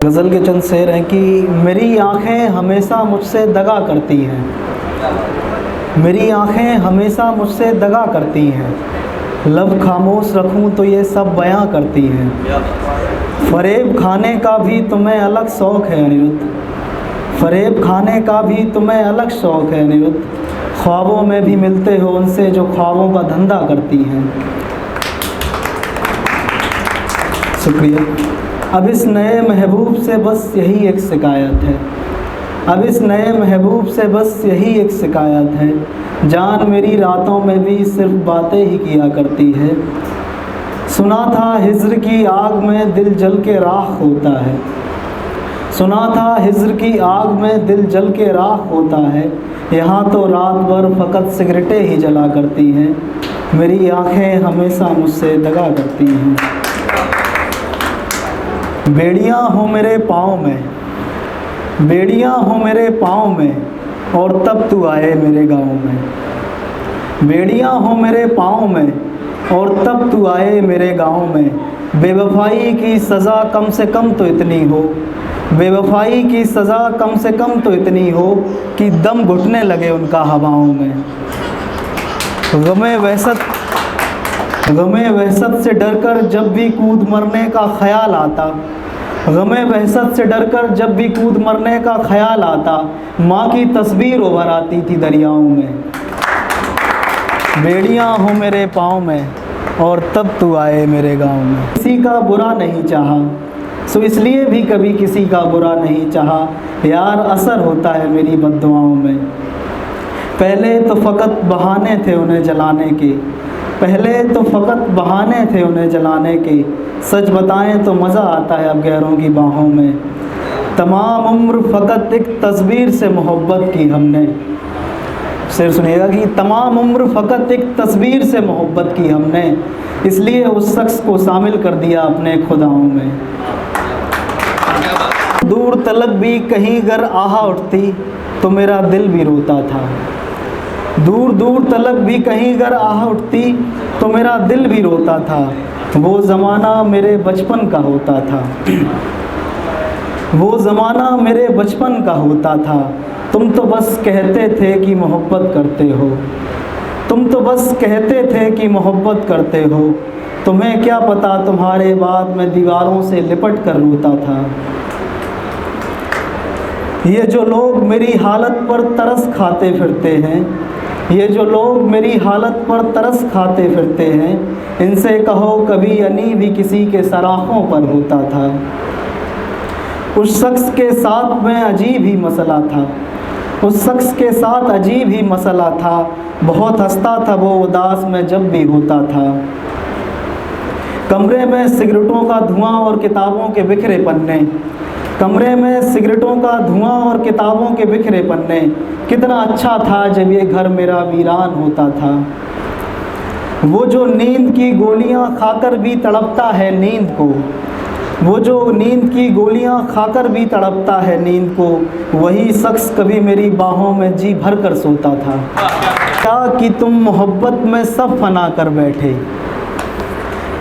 गज़ल के चंद शेर हैं कि मेरी आँखें हमेशा मुझसे दगा करती हैं, मेरी आँखें हमेशा मुझसे दगा करती हैं, लब खामोश रखूं तो ये सब बयां करती हैं। फ़रेब खाने का भी तुम्हें अलग शौक़ है अनिरुद्ध, फ़रेब खाने का भी तुम्हें अलग शौक़ है अनिरुद्ध, ख्वाबों में भी मिलते हो उनसे जो ख्वाबों का धंधा करती हैं। शुक्रिया। अब इस नए महबूब से बस यही एक शिकायत है, अब इस नए महबूब से बस यही एक शिकायत है, जान मेरी रातों में भी सिर्फ बातें ही किया करती है। सुना था हिज्र की आग में दिल जल के राख होता है, सुना था हिज्र की आग में दिल जल के राख होता है, यहाँ तो रात भर फ़कत सिगरेटें ही जला करती हैं, मेरी आँखें हमेशा मुझसे दगा करती हैं। बेड़ियाँ हो मेरे पाँव में, बेड़ियाँ हो मेरे पाँव में, और तब तू आए मेरे गाँव में। बेड़ियाँ हो मेरे पाँव में और तब तू आए मेरे गाँव में, बेवफाई की सज़ा कम से कम तो इतनी हो, बेवफाई की सज़ा कम से कम तो इतनी हो कि दम घुटने लगे उनका हवाओं में। गमे वहशत से डरकर जब भी कूद मरने का ख़याल आता, गमे वहशत से डरकर जब भी कूद मरने का ख़याल आता, माँ की तस्वीर उभर आती थी दरियाओं में। बेड़ियाँ हो मेरे पाँव में और तब तू आए मेरे गाँव में। किसी का बुरा नहीं चाहा, सो इसलिए भी कभी किसी का बुरा नहीं चाहा, यार असर होता है मेरी बद्दुआओं में। पहले तो फ़कत बहाने थे उन्हें जलाने के, पहले तो फ़कत बहाने थे उन्हें जलाने के, सच बताएं तो मज़ा आता है अब गैरों की बाहों में। तमाम उम्र फ़कत एक तस्वीर से मोहब्बत की हमने, शेर सुनिएगा कि तमाम उम्र फ़कत एक तस्वीर से मोहब्बत की हमने, इसलिए उस शख्स को शामिल कर दिया अपने खुदाओं में। दूर तलक भी कहीं गर आहा उठती तो मेरा दिल भी रोता था, दूर दूर तलक भी कहीं गर आहा उठती तो मेरा दिल भी रोता था, वो ज़माना मेरे बचपन का होता था, वो ज़माना मेरे बचपन का होता था। तुम तो बस कहते थे कि मोहब्बत करते हो, तुम तो बस कहते थे कि मोहब्बत करते हो, तुम्हें क्या पता तुम्हारे बाद मैं दीवारों से लिपट कर रोता था। ये जो लोग मेरी हालत पर तरस खाते फिरते हैं, ये जो लोग मेरी हालत पर तरस खाते फिरते हैं, इनसे कहो कभी अनी भी किसी के सराखों पर होता था। उस शख्स के साथ में अजीब ही मसला था, उस शख्स के साथ अजीब ही मसला था, बहुत हंसता था वो उदास में जब भी होता था। कमरे में सिगरेटों का धुआं और किताबों के बिखरे पन्ने, कमरे में सिगरेटों का धुआं और किताबों के बिखरे पन्ने, कितना अच्छा था जब ये घर मेरा वीरान होता था। वो जो नींद की गोलियां खाकर भी तड़पता है नींद को, वो जो नींद की गोलियां खाकर भी तड़पता है नींद को, वही शख्स कभी मेरी बाहों में जी भर कर सोता था। क्या कि तुम मोहब्बत में सब फना कर बैठे,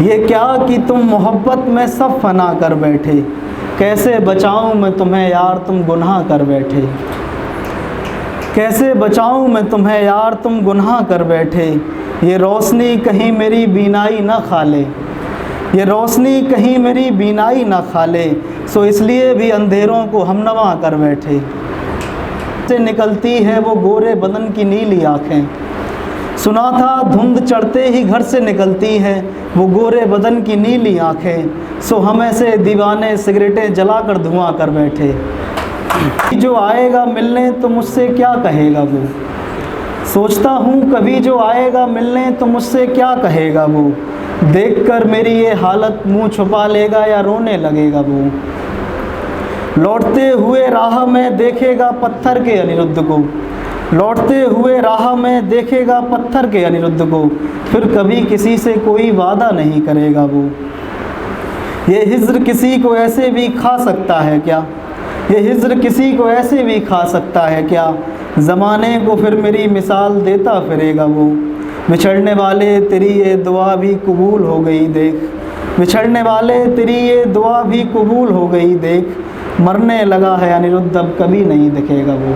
ये क्या कि तुम मोहब्बत में सब फना कर बैठे, कैसे बचाऊं मैं तुम्हें यार तुम गुनाह कर बैठे, कैसे बचाऊं मैं तुम्हें यार तुम गुनाह कर बैठे, ये रोशनी कहीं मेरी बीनाई ना खा ले, ये रोशनी कहीं मेरी बीनाई ना खा ले, सो इसलिए भी अंधेरों को हमनवा कर बैठे। से निकलती है वो गोरे बदन की नीली आँखें, सुना था धुंध चढ़ते ही घर से निकलती है वो गोरे बदन की नीली आँखें, सो हम ऐसे दीवाने सिगरेटें जलाकर धुआं कर बैठे। जो आएगा मिलने तो मुझसे क्या कहेगा वो, सोचता हूँ कभी जो आएगा मिलने तो मुझसे क्या कहेगा वो, देखकर मेरी ये हालत मुंह छुपा लेगा या रोने लगेगा वो। लौटते हुए राह में देखेगा पत्थर के अनिरुद्ध को, लौटते हुए राह में देखेगा पत्थर के अनिरुद्ध को, फिर कभी किसी से कोई वादा नहीं करेगा वो। ये हिज्र किसी को ऐसे भी खा सकता है क्या, ये हिज्र किसी को ऐसे भी खा सकता है क्या, ज़माने को फिर मेरी मिसाल देता फिरेगा वो। बिछड़ने वाले तेरी ये दुआ भी कबूल हो गई देख, बिछड़ने वाले तेरी ये दुआ भी कबूल हो गई, देख मरने लगा है अनिरुद्ध अब कभी नहीं दिखेगा वो।